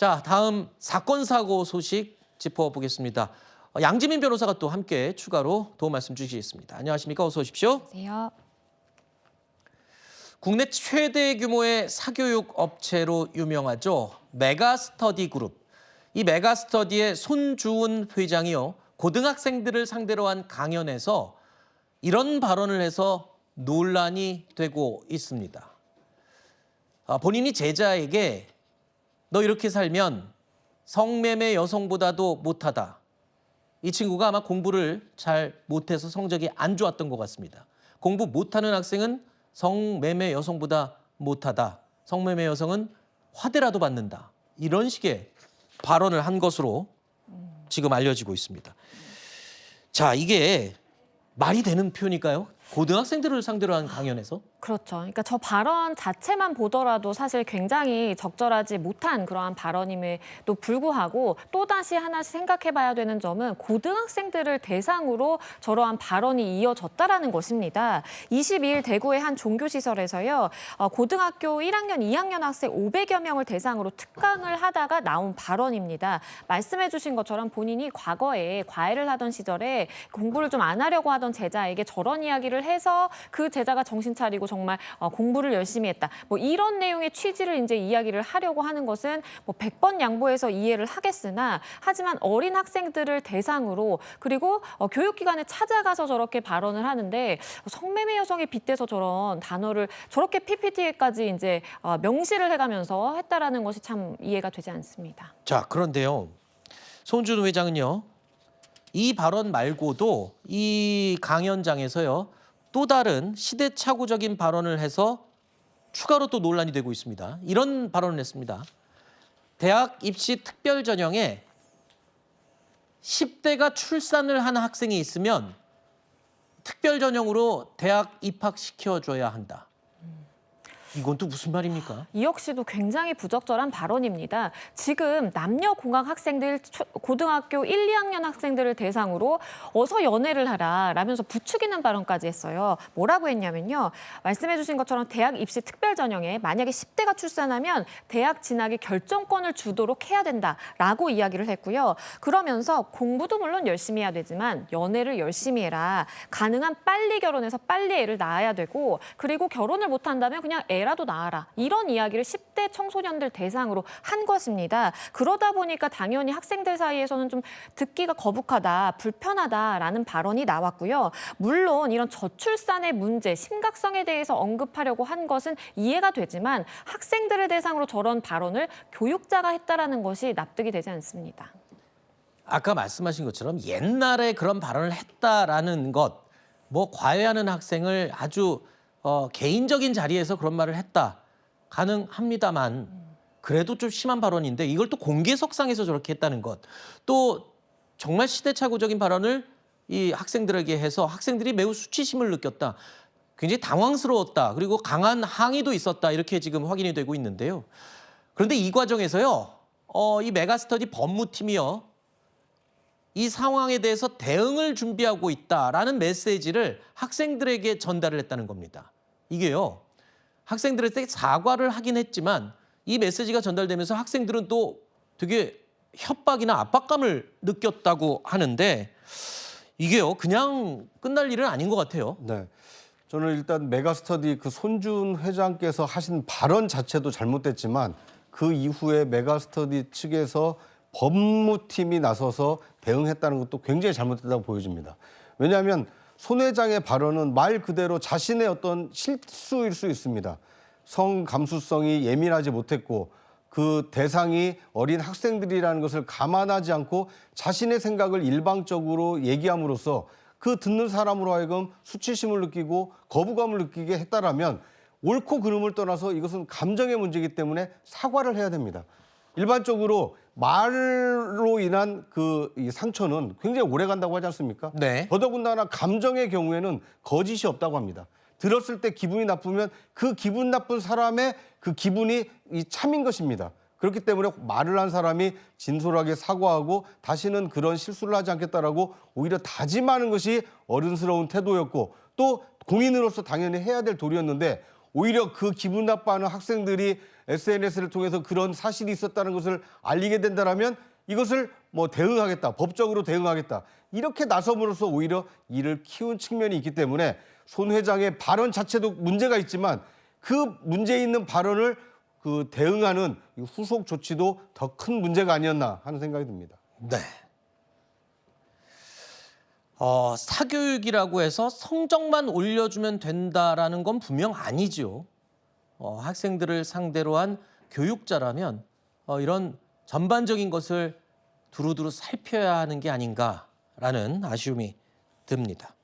자, 다음 사건 사고 소식 짚어보겠습니다. 양지민 변호사가 또 함께 추가로 도움 말씀 주시겠습니다. 안녕하십니까? 어서 오십시오. 안녕하세요. 국내 최대 규모의 사교육 업체로 유명하죠. 메가스터디 그룹. 이 메가스터디의 손주은 회장이요. 고등학생들을 상대로 한 강연에서 이런 발언을 해서 논란이 되고 있습니다. 본인이 제자에게 너 이렇게 살면 성매매 여성보다도 못하다. 이 친구가 아마 공부를 잘 못해서 성적이 안 좋았던 것 같습니다. 공부 못하는 학생은 성매매 여성보다 못하다. 성매매 여성은 화대라도 받는다. 이런 식의 발언을 한 것으로 지금 알려지고 있습니다. 자, 이게 말이 되는 표현일까요? 고등학생들을 상대로 한 강연에서? 그렇죠. 그러니까 저 발언 자체만 보더라도 사실 굉장히 적절하지 못한 그러한 발언임에도 불구하고 또다시 하나씩 생각해봐야 되는 점은 고등학생들을 대상으로 저러한 발언이 이어졌다라는 것입니다. 22일 대구의 한 종교시설에서요. 고등학교 1학년, 2학년 학생 500여 명을 대상으로 특강을 하다가 나온 발언입니다. 말씀해 주신 것처럼 본인이 과거에 과외를 하던 시절에 공부를 좀 안 하려고 하던 제자에게 저런 이야기를 해서 그 제자가 정신 차리고 정말 공부를 열심히 했다. 뭐 이런 내용의 취지를 이제 이야기를 하려고 하는 것은 뭐 100번 양보해서 이해를 하겠으나 하지만 어린 학생들을 대상으로 그리고 교육기관에 찾아가서 저렇게 발언을 하는데 성매매 여성에 빗대서 저런 단어를 저렇게 PPT에까지 이제 명시를 해가면서 했다라는 것이 참 이해가 되지 않습니다. 자, 그런데요. 손준 회장은요. 이 발언 말고도 이 강연장에서요. 또 다른 시대착오적인 발언을 해서 추가로 또 논란이 되고 있습니다. 이런 발언을 했습니다. 대학 입시 특별 전형에 10대가 출산을 한 학생이 있으면 특별 전형으로 대학 입학시켜줘야 한다. 이건 또 무슨 말입니까? 이 역시도 굉장히 부적절한 발언입니다. 지금 남녀공학 학생들, 고등학교 1, 2학년 학생들을 대상으로 어서 연애를 하라 라면서 부추기는 발언까지 했어요. 뭐라고 했냐면요. 말씀해 주신 것처럼 대학 입시 특별 전형에 만약에 10대가 출산하면 대학 진학의 결정권을 주도록 해야 된다라고 이야기를 했고요. 그러면서 공부도 물론 열심히 해야 되지만 연애를 열심히 해라. 가능한 빨리 결혼해서 빨리 애를 낳아야 되고 그리고 결혼을 못한다면 그냥 애라도 낳아라. 이런 이야기를 10대 청소년들 대상으로 한 것입니다. 그러다 보니까 당연히 학생들 사이에서는 좀 듣기가 거북하다, 불편하다라는 발언이 나왔고요. 물론 이런 저출산의 문제, 심각성에 대해서 언급하려고 한 것은 이해가 되지만 학생들을 대상으로 저런 발언을 교육자가 했다라는 것이 납득이 되지 않습니다. 아까 말씀하신 것처럼 옛날에 그런 발언을 했다라는 것, 뭐 과외하는 학생을 아주 개인적인 자리에서 그런 말을 했다. 가능합니다만 그래도 좀 심한 발언인데 이걸 또 공개석상에서 저렇게 했다는 것. 또 정말 시대착오적인 발언을 이 학생들에게 해서 학생들이 매우 수치심을 느꼈다. 굉장히 당황스러웠다. 그리고 강한 항의도 있었다. 이렇게 지금 확인이 되고 있는데요. 그런데 이 과정에서요. 이 메가스터디 법무팀이요. 이 상황에 대해서 대응을 준비하고 있다라는 메시지를 학생들에게 전달을 했다는 겁니다. 이게요. 학생들한테 사과를 하긴 했지만 이 메시지가 전달되면서 학생들은 또 되게 협박이나 압박감을 느꼈다고 하는데 이게요. 그냥 끝날 일은 아닌 것 같아요. 네. 저는 일단 메가스터디 그 손준 회장께서 하신 발언 자체도 잘못됐지만 그 이후에 메가스터디 측에서 법무팀이 나서서 대응했다는 것도 굉장히 잘못됐다고 보여집니다. 왜냐하면 손 회장의 발언은 말 그대로 자신의 어떤 실수일 수 있습니다. 성 감수성이 예민하지 못했고 그 대상이 어린 학생들이라는 것을 감안하지 않고 자신의 생각을 일방적으로 얘기함으로써 그 듣는 사람으로 하여금 수치심을 느끼고 거부감을 느끼게 했다라면 옳고 그름을 떠나서 이것은 감정의 문제이기 때문에 사과를 해야 됩니다. 일반적으로 말로 인한 이 상처는 굉장히 오래 간다고 하지 않습니까? 네. 더더군다나 감정의 경우에는 거짓이 없다고 합니다. 들었을 때 기분이 나쁘면 그 기분 나쁜 사람의 그 기분이 참인 것입니다. 그렇기 때문에 말을 한 사람이 진솔하게 사과하고 다시는 그런 실수를 하지 않겠다라고 오히려 다짐하는 것이 어른스러운 태도였고 또 공인으로서 당연히 해야 될 도리였는데 오히려 그 기분 나빠하는 학생들이 SNS를 통해서 그런 사실이 있었다는 것을 알리게 된다라면 이것을 뭐 대응하겠다, 법적으로 대응하겠다 이렇게 나섬으로써 오히려 이를 키운 측면이 있기 때문에 손 회장의 발언 자체도 문제가 있지만 그 문제 있는 발언을 그 대응하는 후속 조치도 더 큰 문제가 아니었나 하는 생각이 듭니다. 네. 사교육이라고 해서 성적만 올려주면 된다라는 건 분명 아니죠. 학생들을 상대로 한 교육자라면 이런 전반적인 것을 두루두루 살펴야 하는 게 아닌가라는 아쉬움이 듭니다.